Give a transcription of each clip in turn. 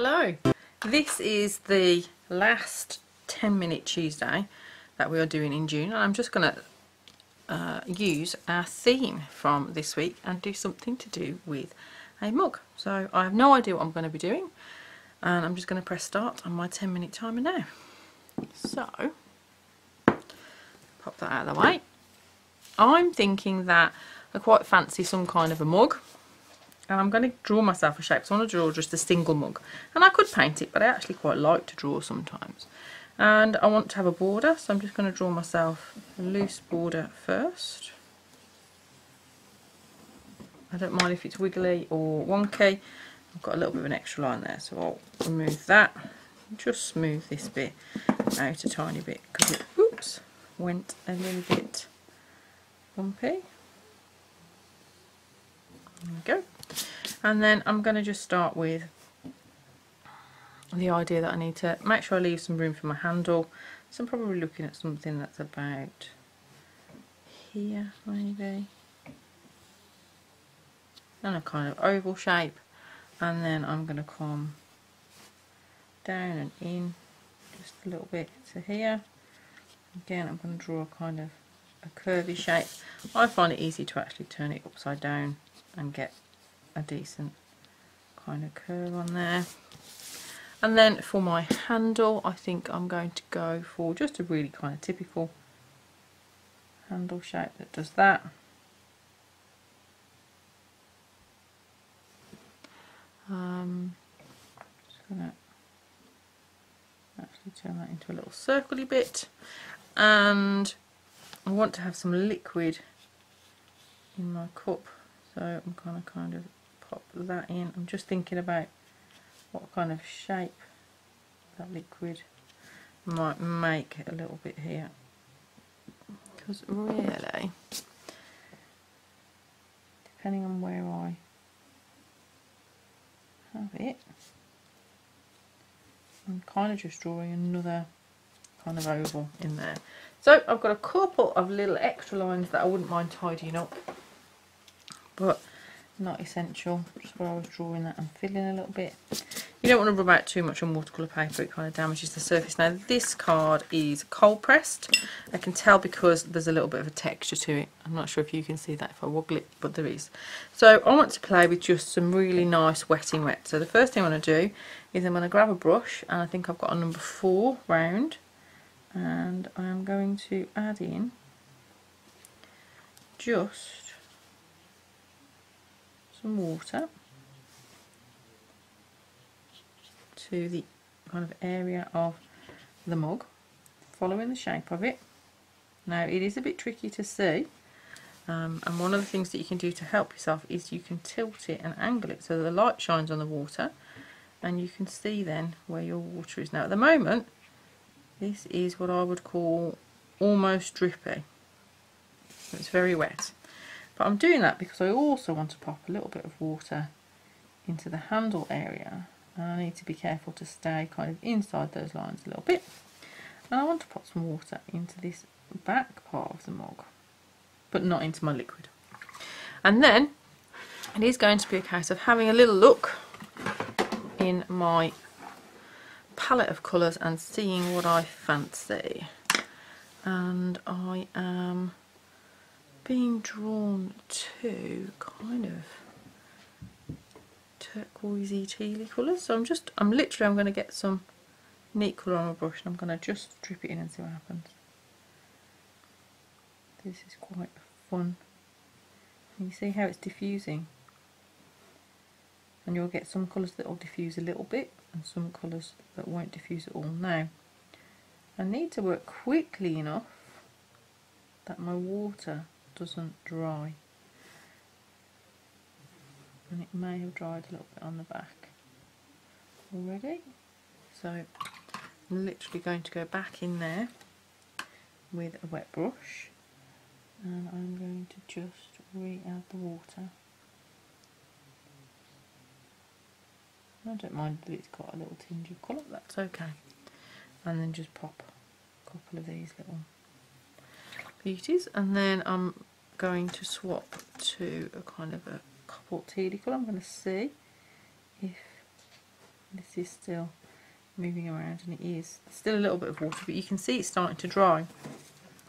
Hello, this is the last 10-minute Tuesday that we are doing in June, and I'm just going to use our theme from this week and do something to do with a mug. So I have no idea what I'm going to be doing, and I'm just going to press start on my 10-minute timer now. So pop that out of the way. I'm thinking that I quite fancy some kind of a mug, and I'm going to draw myself a shape. So I want to draw just a single mug, and I could paint it, but I actually quite like to draw sometimes. And I want to have a border, so I'm just going to draw myself a loose border first. I don't mind if it's wiggly or wonky. I've got a little bit of an extra line there, so I'll remove that. Just smooth this bit out a tiny bit because it, oops, went a little bit bumpy. There we go. And then I'm going to just start with the idea that I need to make sure I leave some room for my handle. So I'm probably looking at something that's about here maybe, and a kind of oval shape, and then I'm going to come down and in just a little bit to here. Again, I'm going to draw a kind of a curvy shape. I find it easy to actually turn it upside down and get a decent kind of curve on there. And then for my handle, I think I'm going to go for just a really kind of typical handle shape that does that. Just going to actually turn that into a little circly bit, and I want to have some liquid in my cup, so I'm going to kind of pop that in. I'm just thinking about what kind of shape that liquid might make a little bit here, because really, depending on where I have it, I'm kind of just drawing another kind of oval in there. So I've got a couple of little extra lines that I wouldn't mind tidying up, but not essential, just where I was drawing that and filling a little bit. You don't want to rub out too much on watercolour paper, it kind of damages the surface. Now this card is cold pressed. I can tell because there's a little bit of a texture to it. I'm not sure if you can see that if I woggle it, but there is. So I want to play with just some really nice wetting wet. So the first thing I'm going to do is I'm going to grab a brush, and I think I've got a number 4 round, and I am going to add in just some water to the kind of area of the mug, following the shape of it. Now it is a bit tricky to see, and one of the things that you can do to help yourself is you can tilt it and angle it so that the light shines on the water, and you can see then where your water is. Now at the moment this is what I would call almost drippy, it's very wet. But I'm doing that because I also want to pop a little bit of water into the handle area, and I need to be careful to stay kind of inside those lines a little bit. And I want to pop some water into this back part of the mug, but not into my liquid. And then it is going to be a case of having a little look in my palette of colours and seeing what I fancy. And I am being drawn to kind of turquoisey tealy colours, so I'm going to get some neat colour on my brush, and I'm going to just drip it in and see what happens. This is quite fun. And you see how it's diffusing, and you'll get some colours that will diffuse a little bit and some colours that won't diffuse at all. Now I need to work quickly enough that my water doesn't dry, and it may have dried a little bit on the back already, so I'm literally going to go back in there with a wet brush, and I'm going to just re-add the water. I don't mind that it's got a little tinge of colour, that's okay, and then just pop a couple of these little beauties, and then I'm going to swap to a kind of a cobalt tealy colour. I'm going to see if This is still moving around, and it is still a little bit of water, but you can see it's starting to dry.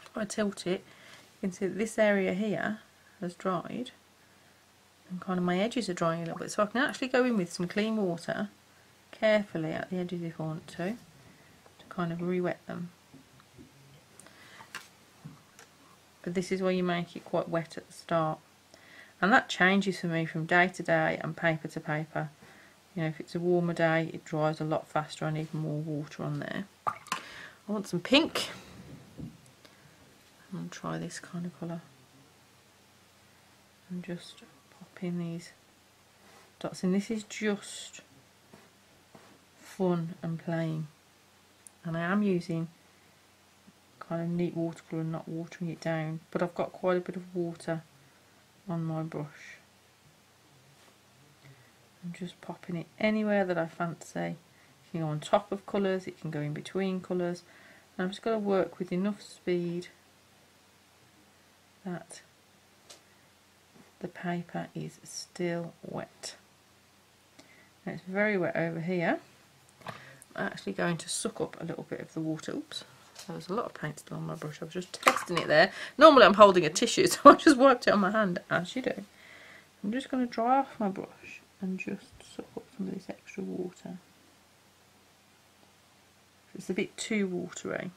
If I tilt it, you can see that this area here has dried, and kind of my edges are drying a little bit, so I can actually go in with some clean water carefully at the edges if I want to kind of re-wet them. But this is where you make it quite wet at the start, and that changes for me from day to day and paper to paper. You know, if it's a warmer day, it dries a lot faster. I need more water on there. I want some pink. I'm going to try this kind of colour and just pop in these dots, and this is just fun and playing, and I am using kind of neat watercolour and not watering it down, but I've got quite a bit of water on my brush. I'm just popping it anywhere that I fancy. It can go on top of colours, it can go in between colours, and I've just got to work with enough speed that the paper is still wet. Now it's very wet over here. I'm actually going to suck up a little bit of the water. Oops, there was a lot of paint still on my brush. I was just testing it there. Normally I'm holding a tissue, so I just wiped it on my hand, as you do. I'm just going to dry off my brush and just suck up some of this extra water. It's a bit too watery,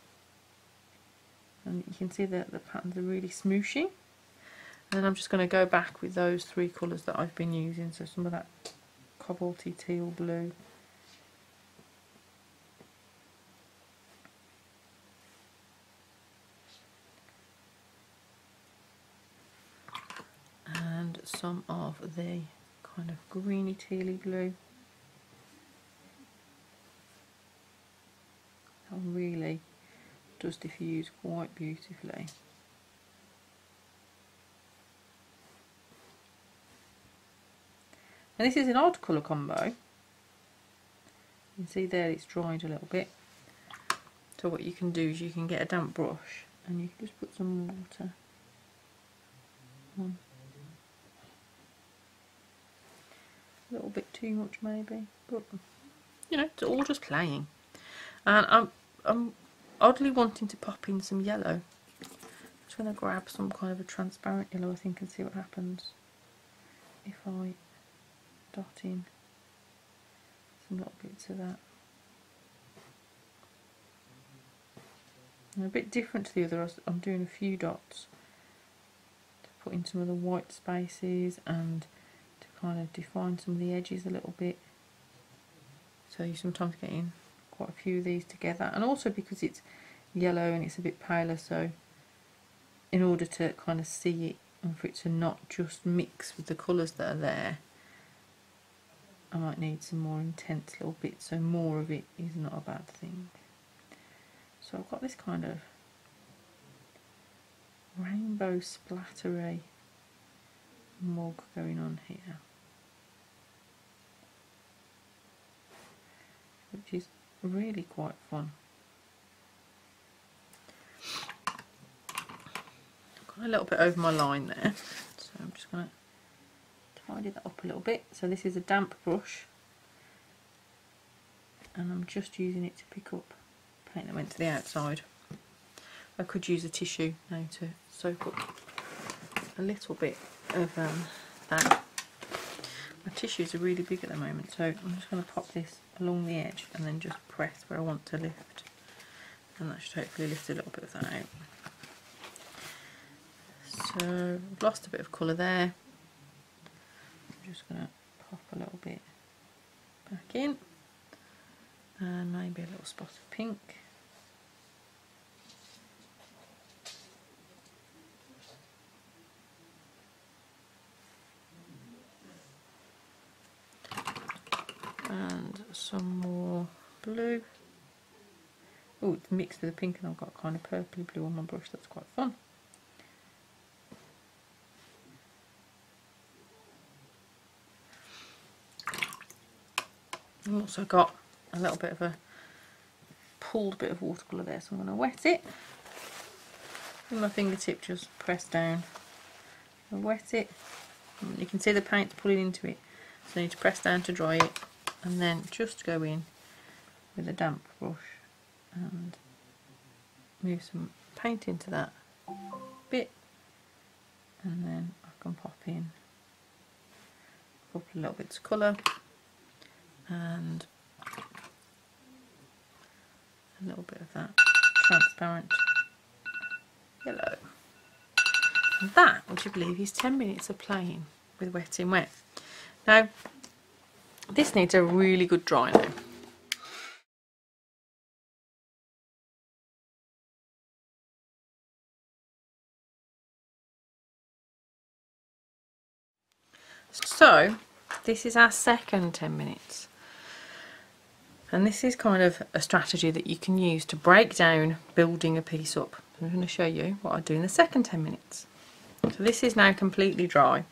and you can see that the patterns are really smooshy. And then I'm just going to go back with those three colours that I've been using, so some of that cobalty teal blue, and some of the kind of greeny tealy blue. That really does diffuse quite beautifully. And this is an odd colour combo. You can see there it's dried a little bit. So what you can do is you can get a damp brush and you can just put some water on. A little bit too much maybe, but you know, it's all just playing. And I'm oddly wanting to pop in some yellow. I'm just going to grab some kind of a transparent yellow, I think, and see what happens if I dot in some little bits of that. And a bit different to the other, I'm doing a few dots to put in some of the white spaces and to kind of define some of the edges a little bit. So you sometimes get in quite a few of these together, and also because it's yellow and it's a bit paler, so in order to kind of see it and for it to not just mix with the colours that are there, I might need some more intense little bits, so more of it is not a bad thing. So I've got this kind of rainbow splattery mug going on here, which is really quite fun. I've got a little bit over my line there, so I'm just going to tidy that up a little bit. So this is a damp brush, and I'm just using it to pick up paint that went to the outside. I could use a tissue now to soak up a little bit of that. My tissues are really big at the moment, so I'm just going to pop this along the edge and then just press where I want to lift, and that should hopefully lift a little bit of that out. So I've lost a bit of colour there. I'm just going to pop a little bit back in, and maybe a little spot of pink. And some more blue. Oh, it's mixed with the pink, and I've got kind of purpley blue on my brush. That's quite fun. I've also got a little bit of a pulled bit of watercolour there, so I'm going to wet it with my fingertip, just press down and wet it. And you can see the paint pulling into it, so I need to press down to dry it. and then just go in with a damp brush and move some paint into that bit, and then I can pop in a couple of little bits of colour and a little bit of that transparent yellow. And that, would you believe, is 10 minutes of playing with Wet in Wet. Now, this needs a really good dry now. So, this is our second 10 minutes. And this is kind of a strategy that you can use to break down building a piece up. I'm going to show you what I do in the second 10 minutes. So this is now completely dry.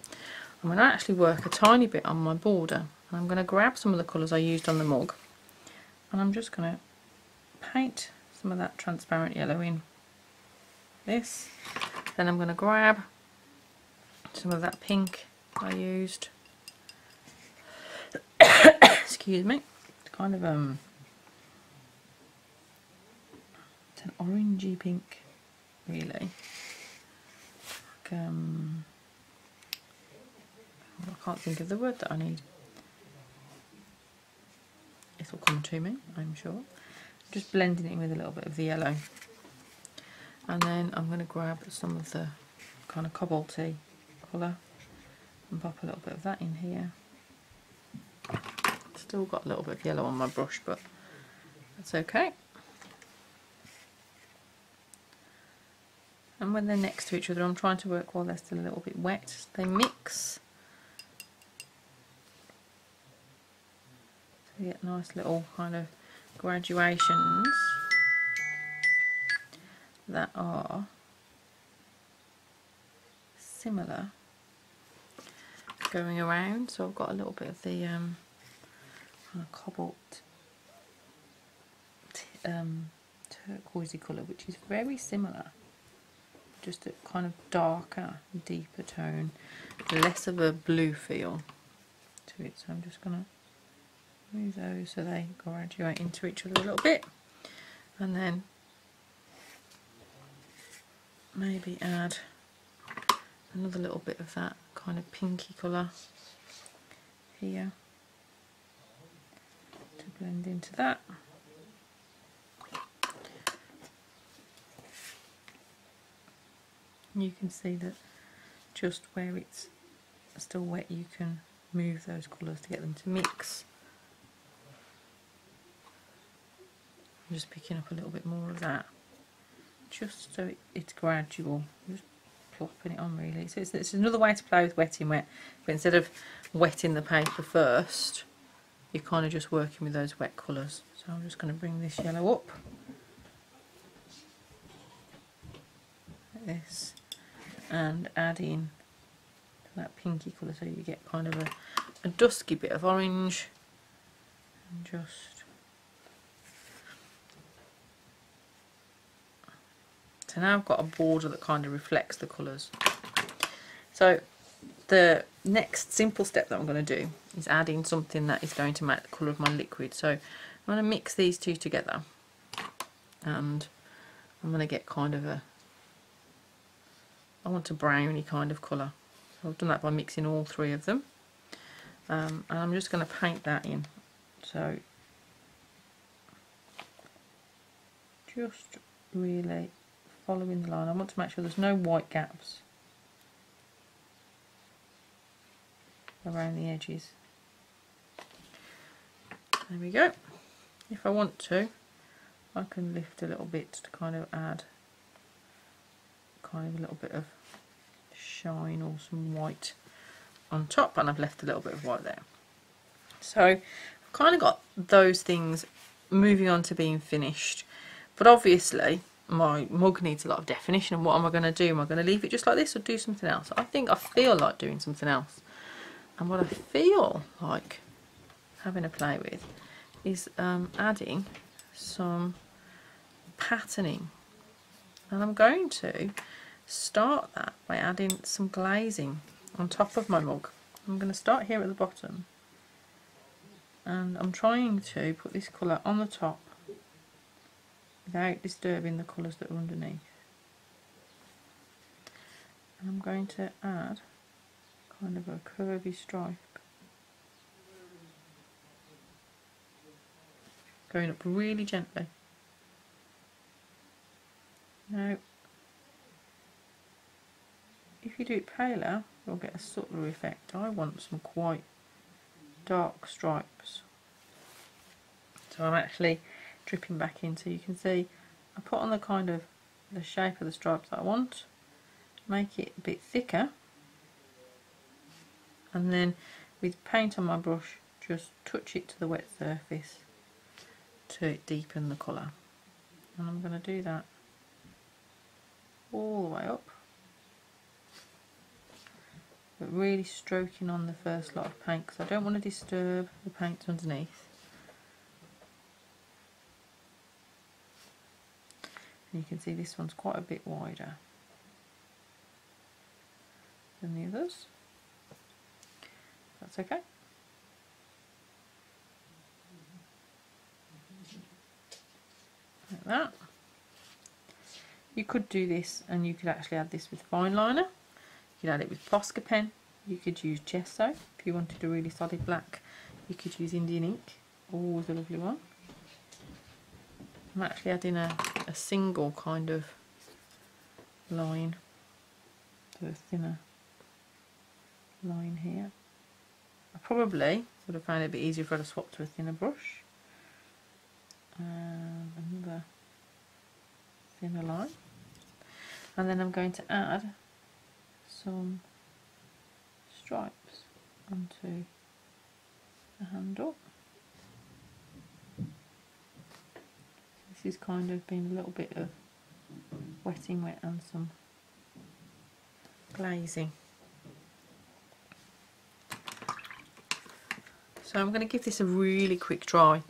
I'm going to actually work a tiny bit on my border. And I'm going to grab some of the colours I used on the mug. And I'm just going to paint some of that transparent yellow in this. Then I'm going to grab some of that pink I used. Excuse me. It's kind of it's an orangey pink, really. Like, I can't think of the word that I need. It'll come to me, I'm sure. Just blending it in with a little bit of the yellow. And then I'm going to grab some of the kind of cobalty colour and pop a little bit of that in here. Still got a little bit of yellow on my brush, but that's okay. And when they're next to each other, I'm trying to work while they're still a little bit wet. They mix. So you get nice little kind of graduations that are similar going around. So I've got a little bit of the kind of cobalt turquoisey colour, which is very similar, just a kind of darker, deeper tone, less of a blue feel to it. So I'm just going to move those so they graduate into each other a little bit, and then maybe add another little bit of that kind of pinky colour here to blend into that. You can see that just where it's still wet, you can move those colours to get them to mix. I'm just picking up a little bit more of that, just so it's gradual. Just plopping it on, really. So it's another way to play with Wet in Wet, but instead of wetting the paper first, you're kind of just working with those wet colours. So I'm just going to bring this yellow up, like this, and add in that pinky colour, so you get kind of a dusky bit of orange, and just so now I've got a border that kind of reflects the colours. So the next simple step that I'm going to do is add in something that is going to match the colour of my liquid. So I'm going to mix these two together, and I'm going to get kind of I want a browny kind of colour. So I've done that by mixing all three of them, and I'm just going to paint that in. So just really following the line. I want to make sure there's no white gaps around the edges. There we go. If I want to, I can lift a little bit to kind of add kind of a little bit of shine or some white on top, and I've left a little bit of white there. So I've kind of got those things moving on to being finished, but obviously my mug needs a lot of definition. And what am I going to do? Am I going to leave it just like this or do something else? I feel like doing something else, and what I feel like having a play with is adding some patterning, and I'm going to start that by adding some glazing on top of my mug. I'm going to start here at the bottom and I'm trying to put this colour on the top without disturbing the colours that are underneath. And I'm going to add kind of a curvy stripe going up really gently. Now if you do it paler you'll get a subtler effect. I want some quite dark stripes, so I'm actually dripping back in, so you can see I put on the kind of the shape of the stripes that I want, make it a bit thicker, and then with paint on my brush just touch it to the wet surface to deepen the colour. And I'm going to do that all the way up, but really stroking on the first lot of paint because I don't want to disturb the paint underneath. And you can see this one's quite a bit wider than the others. That's okay. Like that. You could do this and you could actually add this with fine liner. You could add it with Posca pen. You could use gesso if you wanted a really solid black. You could use Indian ink, always a lovely one. I'm actually adding a single kind of line, so a thinner line here. I probably would have found it a bit easier if I'd have swapped to a thinner brush. Another thinner line, and then I'm going to add some stripes onto the handle. This is kind of been a little bit of wetting wet and some glazing. So I'm going to give this a really quick dry.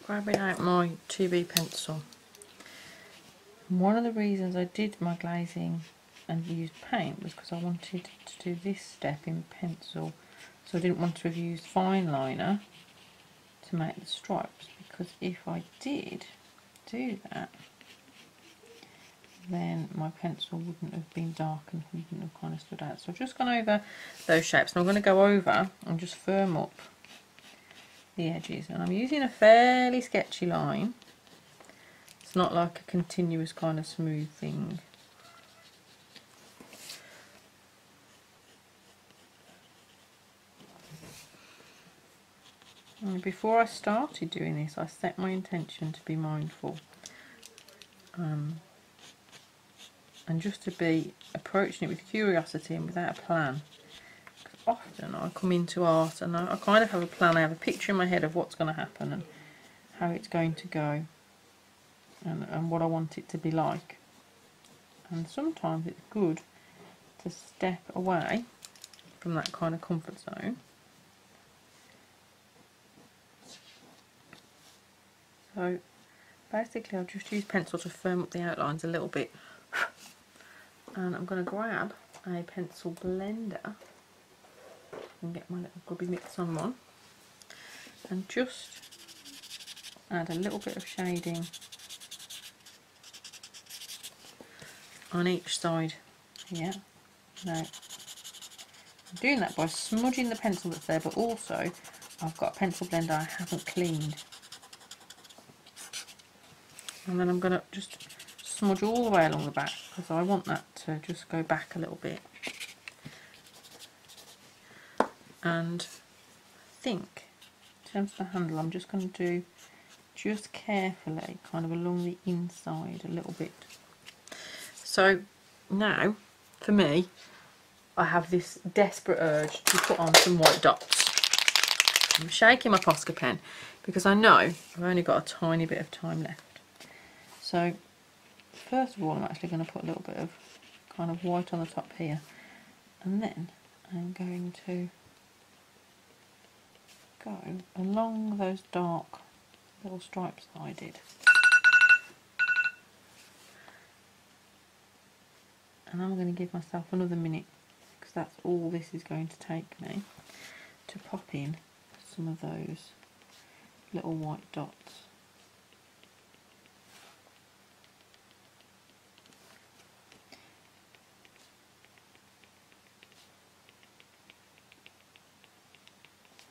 Grabbing out my 2B pencil. One of the reasons I did my glazing and used paint was because I wanted to do this step in pencil, so I didn't want to have used fine liner to make the stripes, because if I did do that then my pencil wouldn't have been dark and wouldn't have kind of stood out. So I've just gone over those shapes, and I'm going to go over and just firm up the edges, and I'm using a fairly sketchy line. It's not like a continuous kind of smooth thing. And before I started doing this I set my intention to be mindful and just to be approaching it with curiosity and without a plan. Often I come into art and I kind of have a plan. I have a picture in my head of what's going to happen and how it's going to go and what I want it to be like. And sometimes it's good to step away from that kind of comfort zone. So basically I'll just use pencil to firm up the outlines a little bit. And I'm going to grab a pencil blender and get my little grubby mix on one and just add a little bit of shading on each side here. Now, I'm doing that by smudging the pencil that's there, but also I've got a pencil blender I haven't cleaned. And then I'm going to just smudge all the way along the back because I want that to just go back a little bit. And I think in terms of the handle, I'm just going to do just carefully kind of along the inside a little bit. So now for me, I have this desperate urge to put on some white dots. I'm shaking my Posca pen because I know I've only got a tiny bit of time left. So first of all, I'm actually going to put a little bit of kind of white on the top here, and then I'm going to go along those dark little stripes that I did. And I'm going to give myself another minute, because that's all this is going to take me, to pop in some of those little white dots.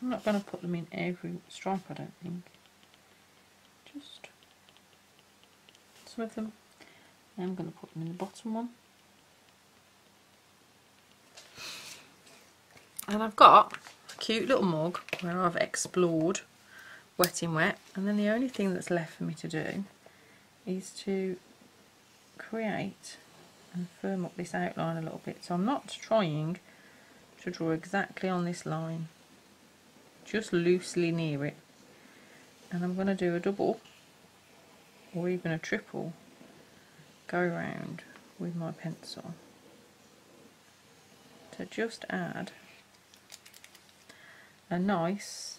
I'm not going to put them in every stripe, I don't think. Just some of them. I'm going to put them in the bottom one. And I've got a cute little mug where I've explored Wet in Wet, and then the only thing that's left for me to do is to create and firm up this outline a little bit. So I'm not trying to draw exactly on this line, just loosely near it. And I'm going to do a double or even a triple go round with my pencil to just add a nice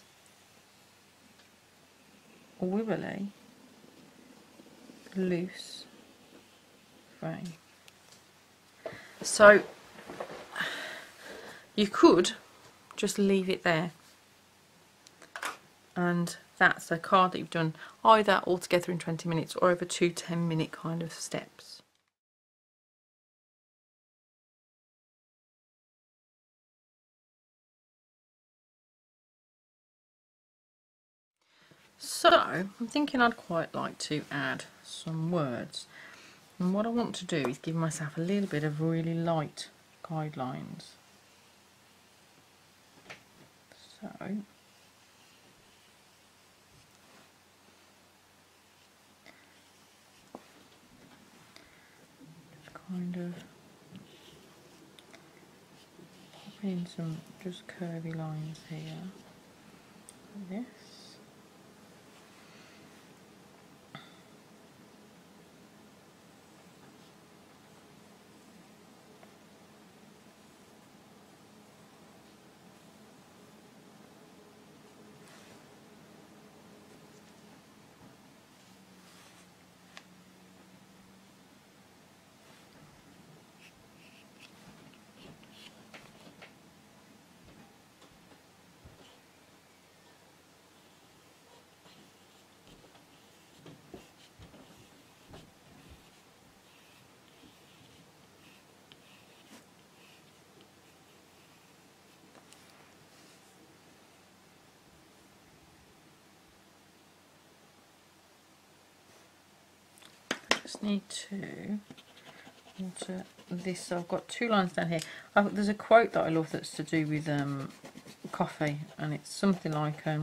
wibbly loose frame. So you could just leave it there, and that's a card that you've done either all together in 20 minutes or over 2 10-minute kind of steps. So I'm thinking I'd quite like to add some words, and what I want to do is give myself a little bit of really light guidelines. So just kind of pop in some just curvy lines here, like this. Just need to alter this. So I've got 2 lines down here. There's a quote that I love that's to do with coffee, and it's something like I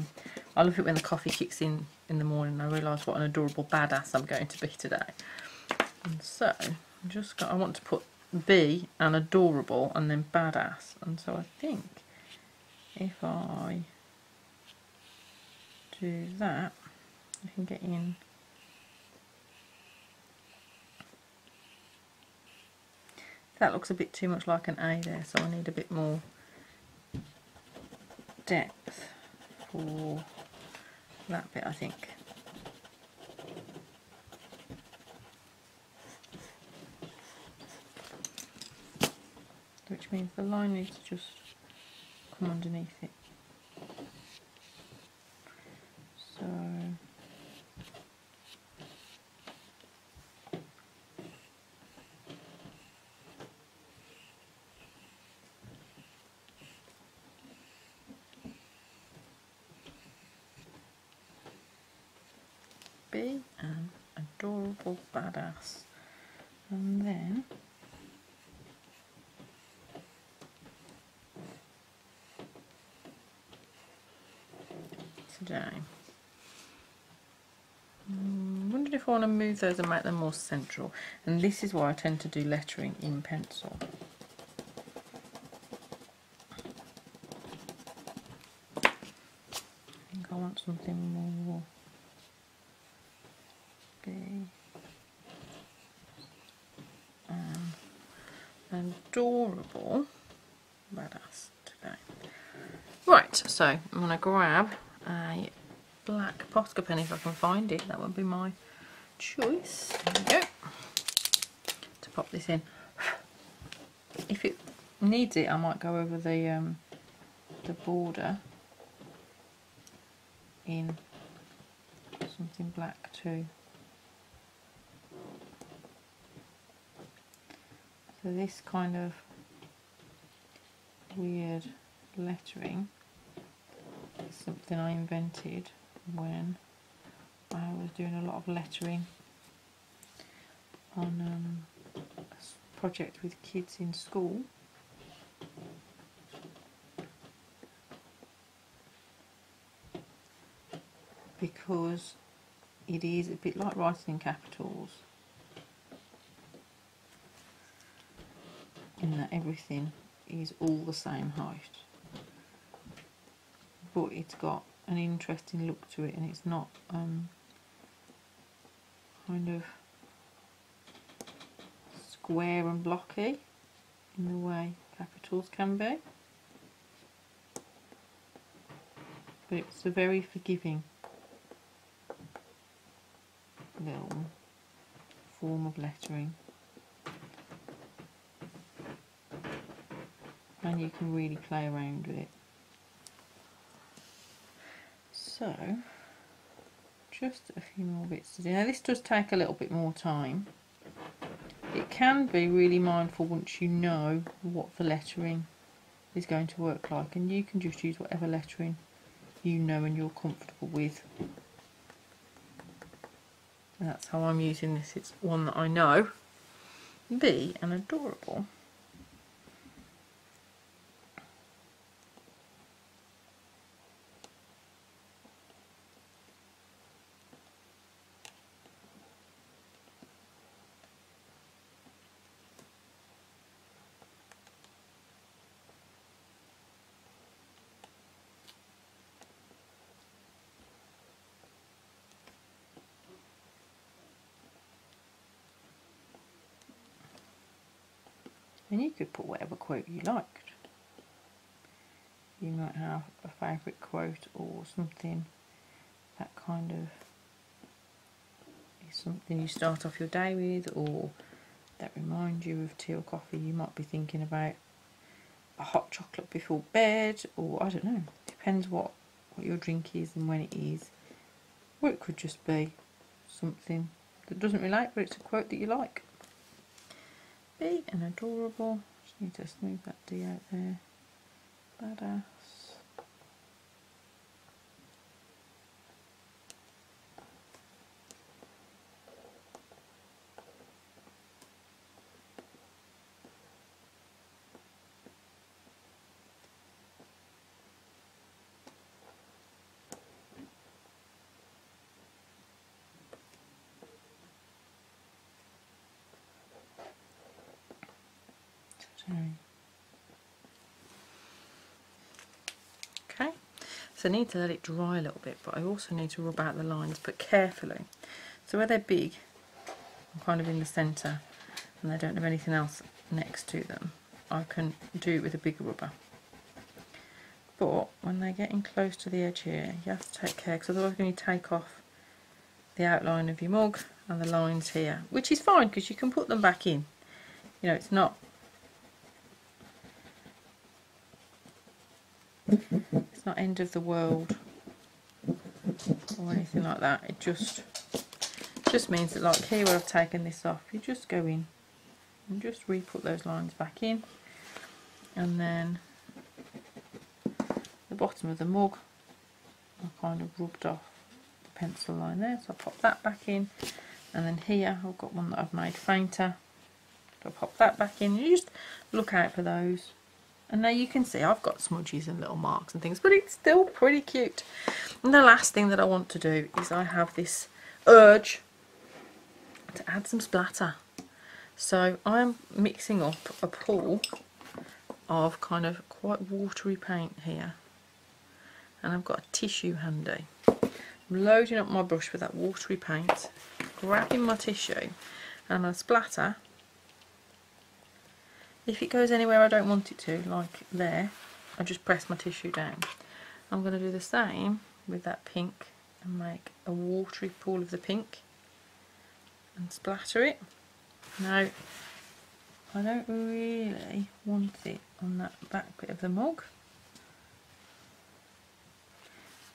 love it when the coffee kicks in the morning. I realise what an adorable badass I'm going to be today. And so I want to put be and adorable and then badass, and so I think if I do that I can get in. That looks a bit too much like an A there, so I need a bit more depth for that bit, I think. Which means the line needs to just come underneath it. So Be an adorable badass. And then today, wondering if I want to move those and make them more central. And this is why I tend to do lettering in pencil. I think I want something more be an adorable badass today. Right, so I'm going to grab a black Posca pen if I can find it. That would be my choice. There we go. To pop this in. If it needs it, I might go over the border in something black too. So this kind of weird lettering is something I invented when I was doing a lot of lettering on a project with kids in school. Because it is a bit like writing in capitals, in that everything is all the same height, but it's got an interesting look to it, and it's not kind of square and blocky in the way capitals can be, but it's a very forgiving little form of lettering, and you can really play around with it. So just a few more bits to do. Now this does take a little bit more time. It can be really mindful once you know what the lettering is going to work like, and you can just use whatever lettering you know and you're comfortable with. And that's how I'm using this. It's one that I know. Be an adorable. And you could put whatever quote you liked. You might have a favourite quote or something that kind of is something you start off your day with, or that reminds you of tea or coffee. You might be thinking about a hot chocolate before bed, or I don't know. Depends what your drink is and when it is. Or it could just be something that doesn't relate, but it's a quote that you like. Be an adorable. Just need to smooth that D out there. Badass. Okay, so I need to let it dry a little bit, but I also need to rub out the lines, but carefully. So where they're big, I'm kind of in the centre, and they don't have anything else next to them, I can do it with a bigger rubber. But when they're getting close to the edge here, you have to take care, because otherwise you're going to take off the outline of your mug and the lines here, which is fine because you can put them back in. You know, it's not end of the world or anything like that. It just means that, like here where I've taken this off, you just go in and just re-put those lines back in, and then the bottom of the mug I kind of rubbed off the pencil line there, so I'll pop that back in. And then here I've got one that I've made fainter, so I'll pop that back in. You just look out for those. And now you can see I've got smudges and little marks and things, but it's still pretty cute. And the last thing that I want to do is I have this urge to add some splatter. So I'm mixing up a pool of kind of quite watery paint here. And I've got a tissue handy. I'm loading up my brush with that watery paint, grabbing my tissue, and I'm going to splatter. If it goes anywhere I don't want it to, like there, I just press my tissue down. I'm going to do the same with that pink and make a watery pool of the pink and splatter it. Now, I don't really want it on that back bit of the mug,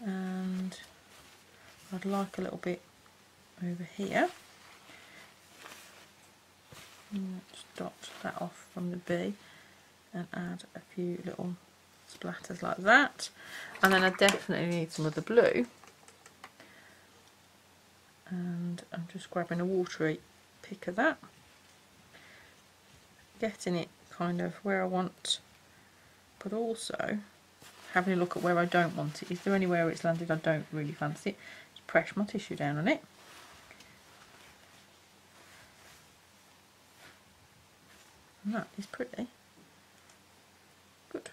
and I'd like a little bit over here. Let's dot that off from the B and add a few little splatters like that. And then I definitely need some of the blue, and I'm just grabbing a watery pick of that, getting it kind of where I want, but also having a look at where I don't want it. Is there anywhere it's landed I don't really fancy it? Just press my tissue down on it. And that is pretty good.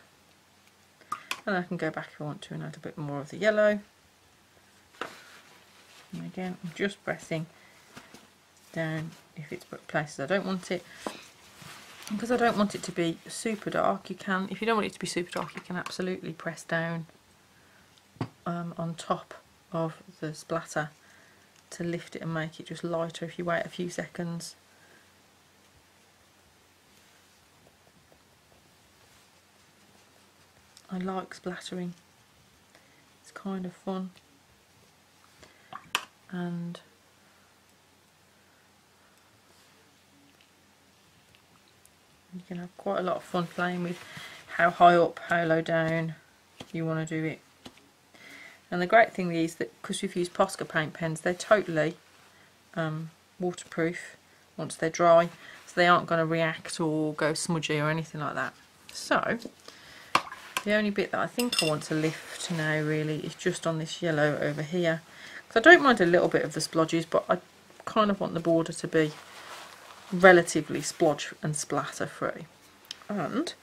And I can go back if I want to and add a bit more of the yellow. And again, I'm just pressing down if it's places I don't want it. Because I don't want it to be super dark, you can, if you don't want it to be super dark, you can absolutely press down on top of the splatter to lift it and make it just lighter if you wait a few seconds. I like splattering, it's kind of fun, and you can have quite a lot of fun playing with how high up, how low down you want to do it. And the great thing is that because we've used Posca paint pens, they're totally waterproof once they're dry, so they aren't going to react or go smudgy or anything like that. So the only bit that I think I want to lift now really is just on this yellow over here, because I don't mind a little bit of the splodges, but I kind of want the border to be relatively splodge and splatter free. And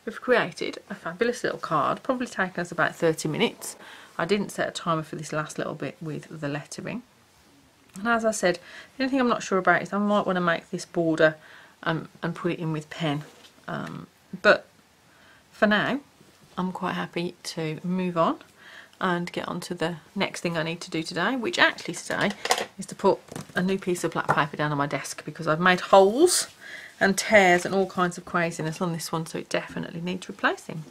we've created a fabulous little card, probably taken us about 30 minutes. I didn't set a timer for this last little bit with the lettering. And as I said, the only thing I'm not sure about is I might want to make this border and put it in with pen. But for now, I'm quite happy to move on and get on to the next thing I need to do today, which actually today is to put a new piece of black paper down on my desk, because I've made holes and tears and all kinds of craziness on this one, so it definitely needs replacing.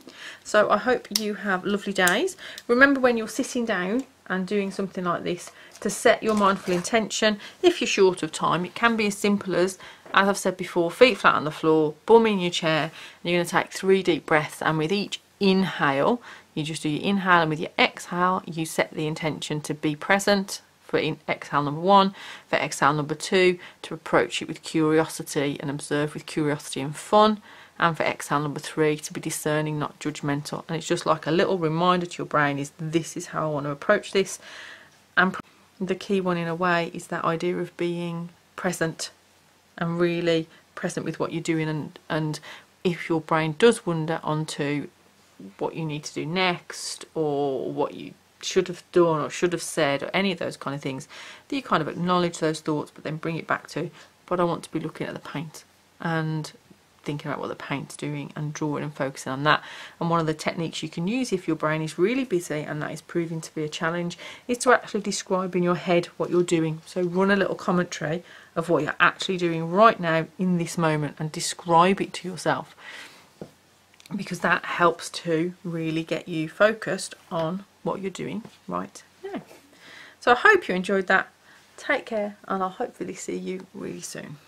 So I hope you have lovely days. Remember, when you're sitting down and doing something like this, to set your mindful intention. If you're short of time, it can be as simple as I've said before, feet flat on the floor, bum in your chair, and you're going to take 3 deep breaths, and with each inhale you just do your inhale, and with your exhale you set the intention to be present for exhale number 1, for exhale number 2 to approach it with curiosity and observe with curiosity and fun, and for exhale number 3 to be discerning, not judgmental. And it's just like a little reminder to your brain, is this is how I want to approach this. And the key one in a way is that idea of being present and really present with what you're doing, and if your brain does wander onto what you need to do next, or what you should have done or should have said, or any of those kind of things, that you kind of acknowledge those thoughts but then bring it back to, but I want to be looking at the paint and thinking about what the paint's doing and drawing and focusing on that. And one of the techniques you can use if your brain is really busy and that is proving to be a challenge is to actually describe in your head what you're doing. So run a little commentary of what you're actually doing right now in this moment and describe it to yourself, because that helps to really get you focused on what you're doing right now. So I hope you enjoyed that. Take care, and I'll hopefully see you really soon.